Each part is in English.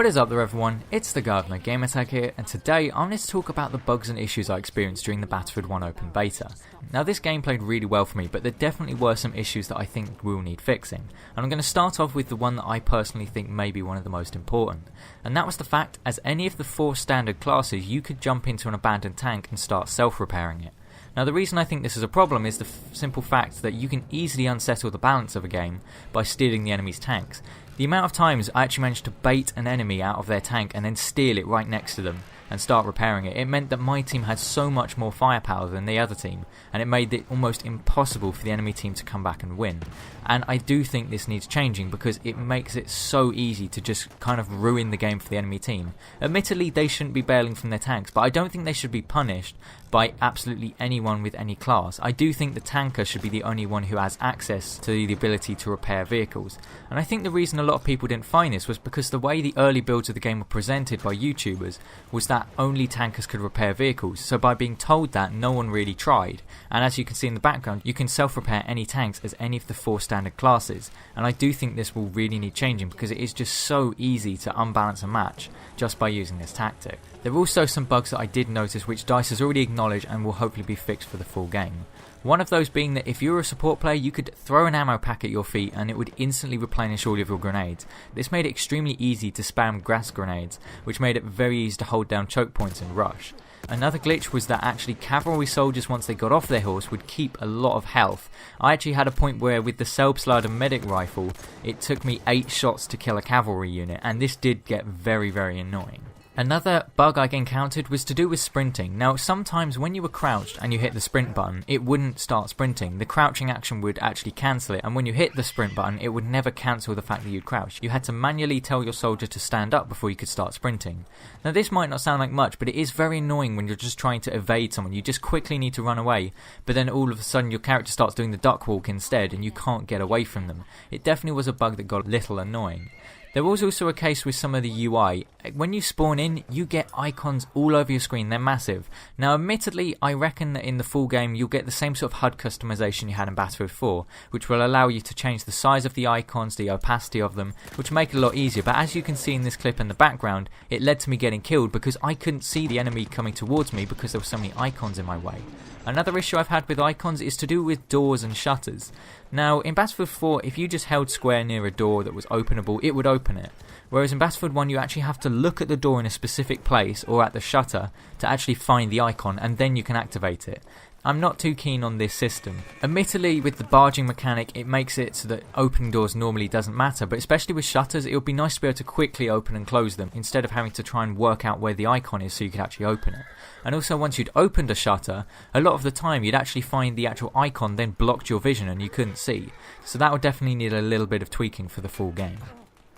What is up there everyone, it's the Gardener Gamertag here, and today I'm going to talk about the bugs and issues I experienced during the Battlefield 1 open beta. Now this game played really well for me, but there definitely were some issues that I think will need fixing, and I'm going to start off with the one that I personally think may be one of the most important, and that was the fact as any of the 4 standard classes you could jump into an abandoned tank and start self-repairing it. Now the reason I think this is a problem is the simple fact that you can easily unsettle the balance of a game by stealing the enemy's tanks. The amount of times I actually managed to bait an enemy out of their tank and then steal it right next to them and start repairing it, it meant that my team had so much more firepower than the other team, and it made it almost impossible for the enemy team to come back and win. And I do think this needs changing because it makes it so easy to just kind of ruin the game for the enemy team. Admittedly, they shouldn't be bailing from their tanks, but I don't think they should be punished by absolutely anyone with any class. I do think the tanker should be the only one who has access to the ability to repair vehicles. And I think the reason a lot of people didn't find this was because the way the early builds of the game were presented by YouTubers was that only tankers could repair vehicles, so by being told that, no one really tried. And as you can see in the background, you can self-repair any tanks as any of the 4 standard classes, and I do think this will really need changing because it is just so easy to unbalance a match just by using this tactic. There are also some bugs that I did notice which DICE has already acknowledged and will hopefully be fixed for the full game. One of those being that if you were a support player, you could throw an ammo pack at your feet and it would instantly replenish all of your grenades. This made it extremely easy to spam grass grenades, which made it very easy to hold down choke points and rush. Another glitch was that actually cavalry soldiers, once they got off their horse, would keep a lot of health. I actually had a point where with the Selbstlader medic rifle, it took me 8 shots to kill a cavalry unit, and this did get very annoying. Another bug I encountered was to do with sprinting. Now sometimes when you were crouched and you hit the sprint button, it wouldn't start sprinting. The crouching action would actually cancel it, and when you hit the sprint button it would never cancel the fact that you'd crouched. You had to manually tell your soldier to stand up before you could start sprinting. Now this might not sound like much, but it is very annoying when you're just trying to evade someone. You just quickly need to run away, but then all of a sudden your character starts doing the duck walk instead and you can't get away from them. It definitely was a bug that got a little annoying. There was also a case with some of the UI. When you spawn in, you get icons all over your screen, they're massive. Now admittedly, I reckon that in the full game you'll get the same sort of HUD customization you had in Battlefield 4, which will allow you to change the size of the icons, the opacity of them, which make it a lot easier. But as you can see in this clip in the background, it led to me getting killed because I couldn't see the enemy coming towards me because there were so many icons in my way. Another issue I've had with icons is to do with doors and shutters. Now, in Battlefield 4, if you just held square near a door that was openable, it would open it. Whereas in Battlefield 1, you actually have to look at the door in a specific place or at the shutter to actually find the icon, and then you can activate it. I'm not too keen on this system. Admittedly, with the barging mechanic, it makes it so that opening doors normally doesn't matter, but especially with shutters, it would be nice to be able to quickly open and close them, instead of having to try and work out where the icon is so you could actually open it. And also, once you'd opened a shutter, a lot of the time you'd actually find the actual icon then blocked your vision and you couldn't see. So that would definitely need a little bit of tweaking for the full game.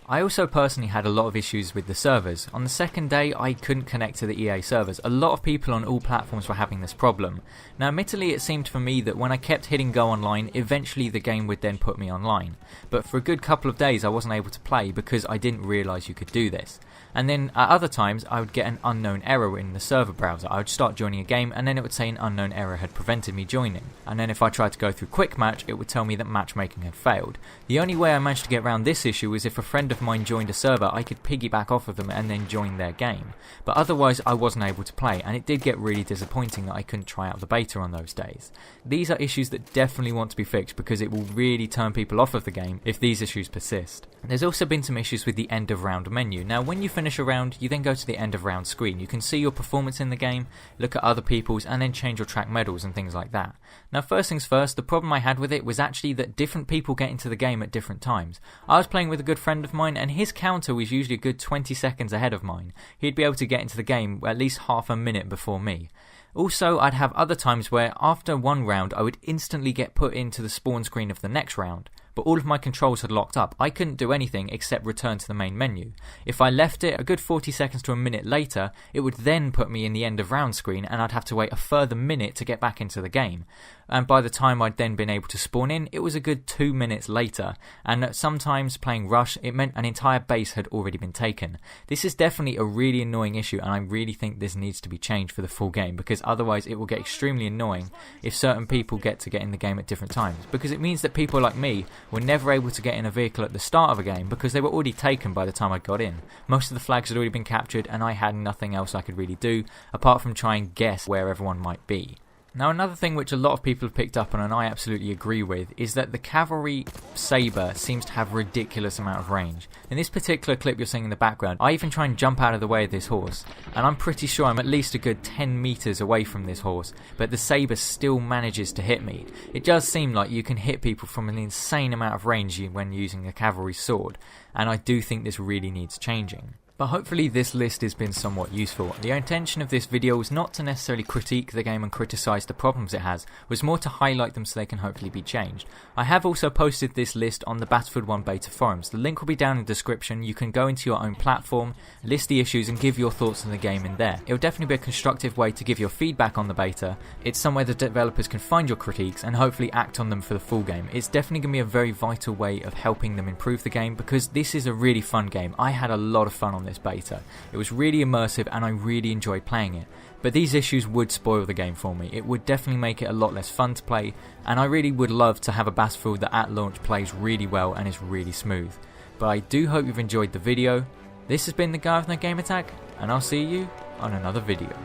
I also personally had a lot of issues with the servers. On the second day, I couldn't connect to the EA servers. A lot of people on all platforms were having this problem. Now admittedly, it seemed for me that when I kept hitting go online, eventually the game would then put me online. But for a good couple of days I wasn't able to play because I didn't realise you could do this. And then at other times I would get an unknown error in the server browser. I would start joining a game and then it would say an unknown error had prevented me joining. And then if I tried to go through quick match, it would tell me that matchmaking had failed. The only way I managed to get around this issue was if a friend of mine joined a server, I could piggyback off of them and then join their game. But otherwise I wasn't able to play, and it did get really disappointing that I couldn't try out the beta on those days. These are issues that definitely want to be fixed because it will really turn people off of the game if these issues persist. There's also been some issues with the end of round menu. Now when you finish a round, you then go to the end of round screen. You can see your performance in the game, look at other people's, and then change your track medals and things like that. Now first things first, the problem I had with it was actually that different people get into the game at different times. I was playing with a good friend of mine and his counter was usually a good 20 seconds ahead of mine. He'd be able to get into the game at least half a minute before me. Also, I'd have other times where after one round I would instantly get put into the spawn screen of the next round, but all of my controls had locked up. I couldn't do anything except return to the main menu. If I left it a good 40 seconds to a minute later, it would then put me in the end of round screen and I'd have to wait a further minute to get back into the game. And by the time I'd then been able to spawn in, it was a good 2 minutes later, and sometimes playing Rush, it meant an entire base had already been taken. This is definitely a really annoying issue, and I really think this needs to be changed for the full game, because otherwise it will get extremely annoying if certain people get in the game at different times, because it means that people like me were never able to get in a vehicle at the start of a game because they were already taken by the time I got in. Most of the flags had already been captured and I had nothing else I could really do apart from try and guess where everyone might be. Now another thing which a lot of people have picked up on and I absolutely agree with is that the cavalry saber seems to have a ridiculous amount of range. In this particular clip you're seeing in the background, I even try and jump out of the way of this horse and I'm pretty sure I'm at least a good 10 meters away from this horse, but the saber still manages to hit me. It does seem like you can hit people from an insane amount of range when using a cavalry sword, and I do think this really needs changing. But hopefully this list has been somewhat useful. The intention of this video was not to necessarily critique the game and criticise the problems it has, was more to highlight them so they can hopefully be changed. I have also posted this list on the Battlefield 1 beta forums. The link will be down in the description. You can go into your own platform, list the issues and give your thoughts on the game in there. It will definitely be a constructive way to give your feedback on the beta. It's somewhere the developers can find your critiques and hopefully act on them for the full game. It's definitely going to be a very vital way of helping them improve the game because this is a really fun game. I had a lot of fun on this beta. It was really immersive and I really enjoyed playing it. But these issues would spoil the game for me. It would definitely make it a lot less fun to play, and I really would love to have a Battlefield that at launch plays really well and is really smooth. But I do hope you've enjoyed the video. This has been the guy with no game attack, and I'll see you on another video.